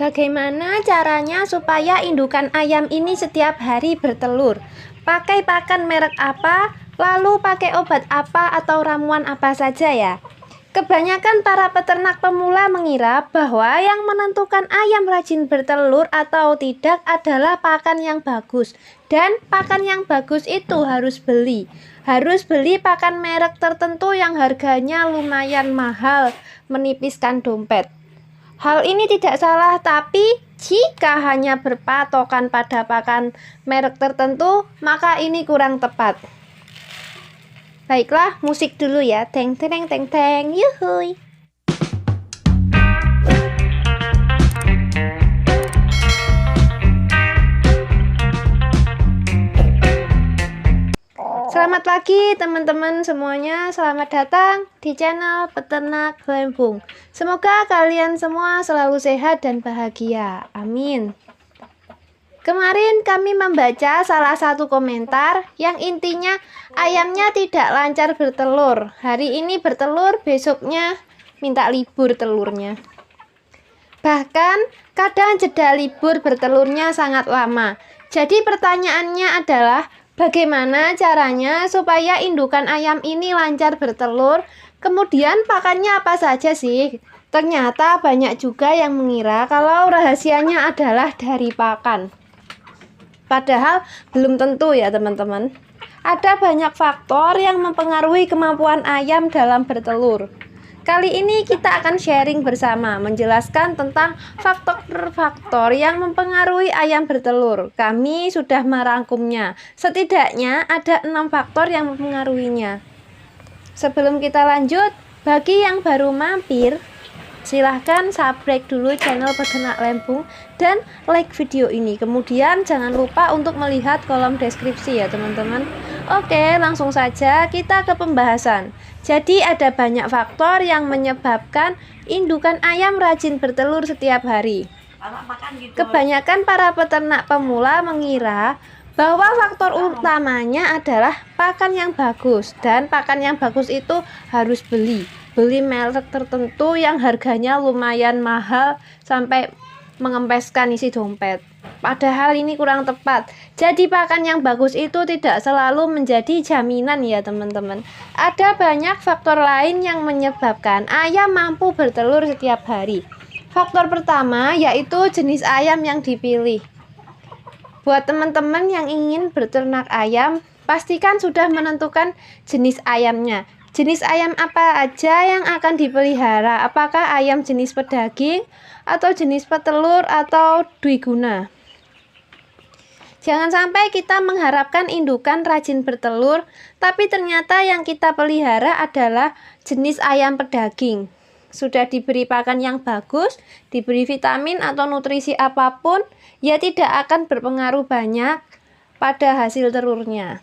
Bagaimana caranya supaya indukan ayam ini setiap hari bertelur? Pakai pakan merek apa? Lalu pakai obat apa atau ramuan apa saja ya? Kebanyakan para peternak pemula mengira bahwa yang menentukan ayam rajin bertelur atau tidak adalah pakan yang bagus. Dan pakan yang bagus itu harus beli. Harus beli pakan merek tertentu yang harganya lumayan mahal, menipiskan dompet. Hal ini tidak salah, tapi jika hanya berpatokan pada pakan merek tertentu, maka ini kurang tepat. Baiklah, musik dulu ya. Teng teng teng teng, yuhui. Selamat pagi teman-teman semuanya, selamat datang di channel Peternak Lembung. Semoga kalian semua selalu sehat dan bahagia, amin. Kemarin kami membaca salah satu komentar yang intinya ayamnya tidak lancar bertelur. Hari ini bertelur, besoknya minta libur telurnya. Bahkan kadang jeda libur bertelurnya sangat lama. Jadi pertanyaannya adalah, bagaimana caranya supaya indukan ayam ini lancar bertelur? Kemudian pakannya apa saja sih? Ternyata banyak juga yang mengira kalau rahasianya adalah dari pakan. Padahal belum tentu ya teman-teman. Ada banyak faktor yang mempengaruhi kemampuan ayam dalam bertelur. Kali ini kita akan sharing bersama, menjelaskan tentang faktor-faktor yang mempengaruhi ayam bertelur. Kami sudah merangkumnya. Setidaknya ada 6 faktor yang mempengaruhinya. Sebelum kita lanjut, bagi yang baru mampir, silahkan subscribe dulu channel Peternak Lembung dan like video ini. Kemudian jangan lupa untuk melihat kolom deskripsi ya teman-teman. Oke, langsung saja kita ke pembahasan. Jadi ada banyak faktor yang menyebabkan indukan ayam rajin bertelur setiap hari. Kebanyakan para peternak pemula mengira bahwa faktor utamanya adalah pakan yang bagus, dan pakan yang bagus itu harus beli merek tertentu yang harganya lumayan mahal sampai mengempeskan isi dompet. Padahal ini kurang tepat. Jadi pakan yang bagus itu tidak selalu menjadi jaminan ya teman-teman. Ada banyak faktor lain yang menyebabkan ayam mampu bertelur setiap hari. Faktor pertama yaitu jenis ayam yang dipilih. Buat teman-teman yang ingin berternak ayam, pastikan sudah menentukan jenis ayamnya. Jenis ayam apa aja yang akan dipelihara? Apakah ayam jenis pedaging atau jenis petelur atau dwiguna? Jangan sampai kita mengharapkan indukan rajin bertelur, tapi ternyata yang kita pelihara adalah jenis ayam pedaging. Sudah diberi pakan yang bagus, diberi vitamin atau nutrisi apapun, ya tidak akan berpengaruh banyak pada hasil telurnya.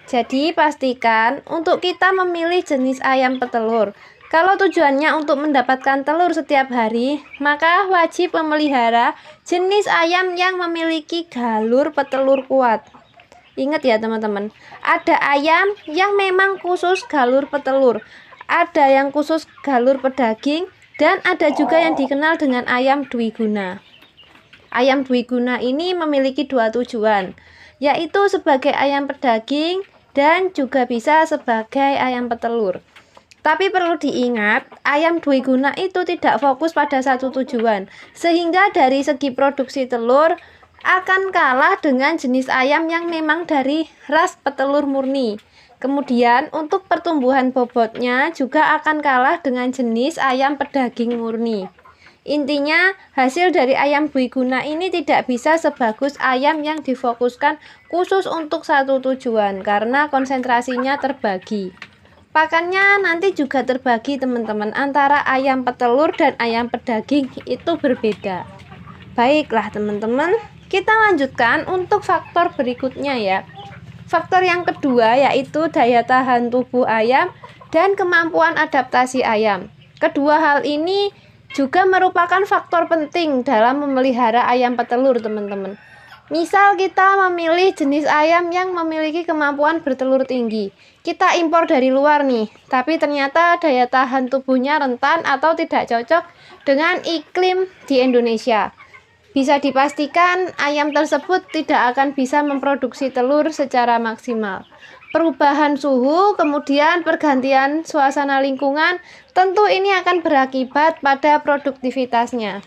Jadi pastikan untuk kita memilih jenis ayam petelur. Kalau tujuannya untuk mendapatkan telur setiap hari, maka wajib memelihara jenis ayam yang memiliki galur petelur kuat. Ingat ya teman-teman, ada ayam yang memang khusus galur petelur, ada yang khusus galur pedaging, dan ada juga yang dikenal dengan ayam dwiguna. Ayam dwiguna ini memiliki 2 tujuan, yaitu sebagai ayam pedaging dan juga bisa sebagai ayam petelur. Tapi perlu diingat, ayam dwiguna itu tidak fokus pada satu tujuan, sehingga dari segi produksi telur akan kalah dengan jenis ayam yang memang dari ras petelur murni. Kemudian untuk pertumbuhan bobotnya juga akan kalah dengan jenis ayam pedaging murni. Intinya, hasil dari ayam dwiguna ini tidak bisa sebagus ayam yang difokuskan khusus untuk satu tujuan karena konsentrasinya terbagi. Pakannya nanti juga terbagi teman-teman, antara ayam petelur dan ayam pedaging itu berbeda. Baiklah teman-teman, kita lanjutkan untuk faktor berikutnya ya. Faktor yang kedua yaitu daya tahan tubuh ayam dan kemampuan adaptasi ayam. Kedua hal ini juga merupakan faktor penting dalam memelihara ayam petelur teman-teman. Misal kita memilih jenis ayam yang memiliki kemampuan bertelur tinggi. Kita impor dari luar nih, tapi ternyata daya tahan tubuhnya rentan atau tidak cocok dengan iklim di Indonesia. Bisa dipastikan ayam tersebut tidak akan bisa memproduksi telur secara maksimal. Perubahan suhu, kemudian pergantian suasana lingkungan, tentu ini akan berakibat pada produktivitasnya.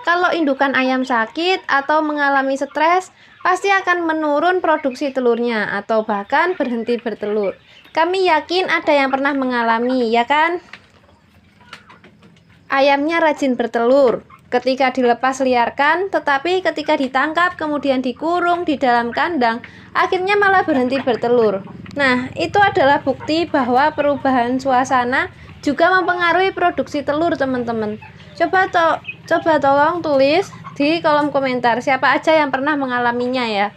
Kalau indukan ayam sakit atau mengalami stres, pasti akan menurun produksi telurnya atau bahkan berhenti bertelur. Kami yakin ada yang pernah mengalami, ya kan? Ayamnya rajin bertelur ketika dilepas liarkan, tetapi ketika ditangkap kemudian dikurung di dalam kandang, akhirnya malah berhenti bertelur. Nah, itu adalah bukti bahwa perubahan suasana juga mempengaruhi produksi telur, teman-teman. Coba tolong tulis di kolom komentar siapa aja yang pernah mengalaminya ya.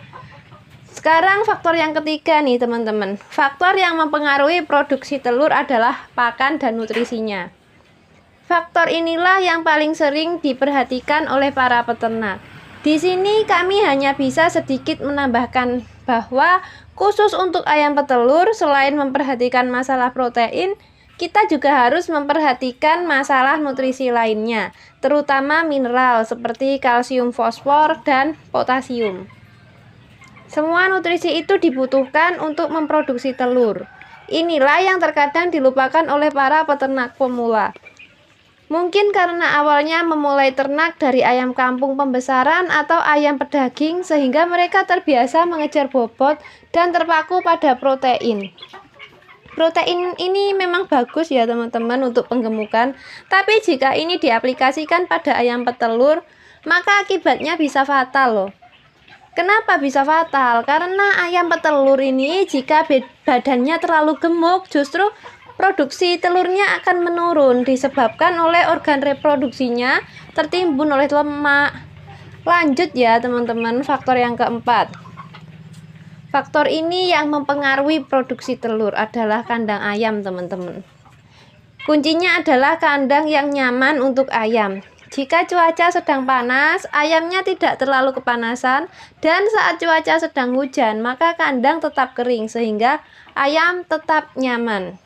Sekarang faktor yang ketiga nih teman-teman. Faktor yang mempengaruhi produksi telur adalah pakan dan nutrisinya. Faktor inilah yang paling sering diperhatikan oleh para peternak. Di sini kami hanya bisa sedikit menambahkan bahwa khusus untuk ayam petelur, selain memperhatikan masalah protein, kita juga harus memperhatikan masalah nutrisi lainnya, terutama mineral seperti kalsium, fosfor, dan potasium. Semua nutrisi itu dibutuhkan untuk memproduksi telur. Inilah yang terkadang dilupakan oleh para peternak pemula. Mungkin karena awalnya memulai ternak dari ayam kampung pembesaran atau ayam pedaging sehingga mereka terbiasa mengejar bobot dan terpaku pada protein. Protein ini memang bagus ya teman-teman untuk penggemukan, tapi jika ini diaplikasikan pada ayam petelur, maka akibatnya bisa fatal loh. Kenapa bisa fatal? Karena ayam petelur ini jika badannya terlalu gemuk, justru produksi telurnya akan menurun disebabkan oleh organ reproduksinya tertimbun oleh lemak. Lanjut ya teman-teman, faktor yang keempat. Faktor ini yang mempengaruhi produksi telur adalah kandang ayam, teman-teman. Kuncinya adalah kandang yang nyaman untuk ayam. Jika cuaca sedang panas, ayamnya tidak terlalu kepanasan, dan saat cuaca sedang hujan, maka kandang tetap kering sehingga ayam tetap nyaman.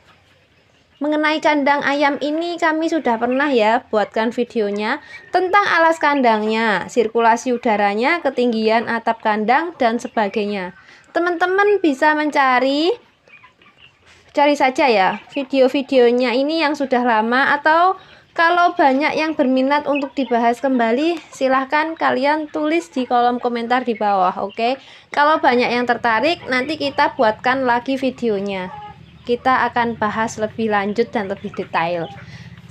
Mengenai kandang ayam ini kami sudah pernah ya buatkan videonya tentang alas kandangnya, sirkulasi udaranya, ketinggian atap kandang, dan sebagainya. Teman-teman bisa cari saja ya video-videonya ini yang sudah lama, atau kalau banyak yang berminat untuk dibahas kembali, silahkan kalian tulis di kolom komentar di bawah, oke? Kalau banyak yang tertarik, nanti kita buatkan lagi videonya. Kita akan bahas lebih lanjut dan lebih detail.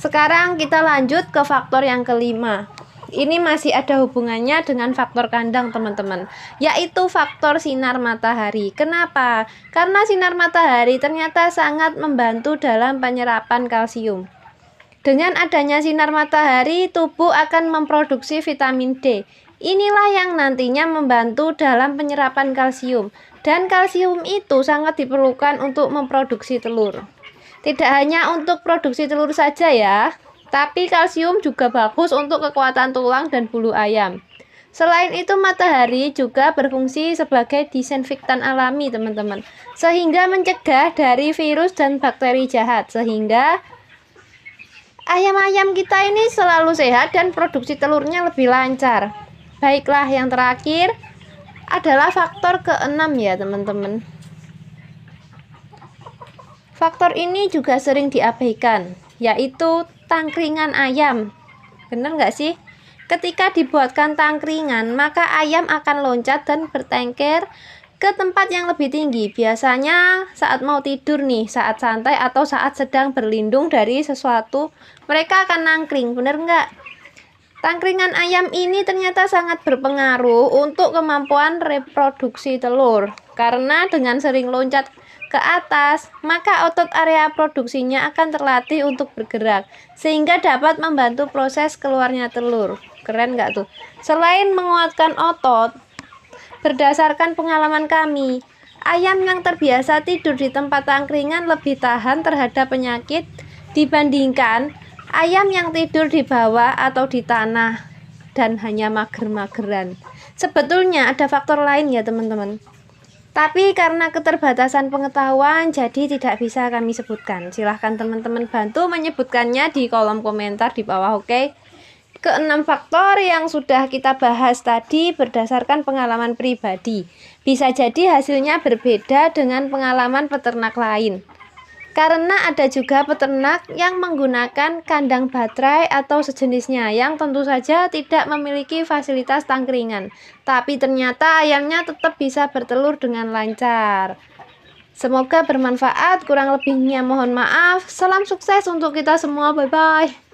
Sekarang kita lanjut ke faktor yang kelima. Ini masih ada hubungannya dengan faktor kandang teman-teman, yaitu faktor sinar matahari. Kenapa? Karena sinar matahari ternyata sangat membantu dalam penyerapan kalsium. Dengan adanya sinar matahari, tubuh akan memproduksi vitamin D. Inilah yang nantinya membantu dalam penyerapan kalsium. Dan kalsium itu sangat diperlukan untuk memproduksi telur. Tidak hanya untuk produksi telur saja ya, tapi kalsium juga bagus untuk kekuatan tulang dan bulu ayam. Selain itu, matahari juga berfungsi sebagai disinfektan alami, teman-teman, sehingga mencegah dari virus dan bakteri jahat, sehingga ayam-ayam kita ini selalu sehat dan produksi telurnya lebih lancar. Baiklah, yang terakhir adalah faktor keenam ya, teman-teman. Faktor ini juga sering diabaikan, yaitu tangkringan ayam. Bener nggak sih? Ketika dibuatkan tangkringan, maka ayam akan loncat dan bertengker ke tempat yang lebih tinggi. Biasanya saat mau tidur nih, saat santai atau saat sedang berlindung dari sesuatu, mereka akan nangkring. Bener nggak? Tangkringan ayam ini ternyata sangat berpengaruh untuk kemampuan reproduksi telur. Karena dengan sering loncat ke atas, maka otot area produksinya akan terlatih untuk bergerak, sehingga dapat membantu proses keluarnya telur. Keren nggak tuh? Selain menguatkan otot, berdasarkan pengalaman kami, ayam yang terbiasa tidur di tempat tangkringan lebih tahan terhadap penyakit dibandingkan ayam yang tidur di bawah atau di tanah dan hanya mager-mageran. Sebetulnya ada faktor lain ya teman-teman. Tapi karena keterbatasan pengetahuan, jadi tidak bisa kami sebutkan. Silahkan teman-teman bantu menyebutkannya di kolom komentar di bawah, oke? Keenam faktor yang sudah kita bahas tadi berdasarkan pengalaman pribadi. Bisa jadi hasilnya berbeda dengan pengalaman peternak lain. Karena ada juga peternak yang menggunakan kandang baterai atau sejenisnya yang tentu saja tidak memiliki fasilitas tangkringan. Tapi ternyata ayamnya tetap bisa bertelur dengan lancar. Semoga bermanfaat, kurang lebihnya mohon maaf. Salam sukses untuk kita semua, bye-bye.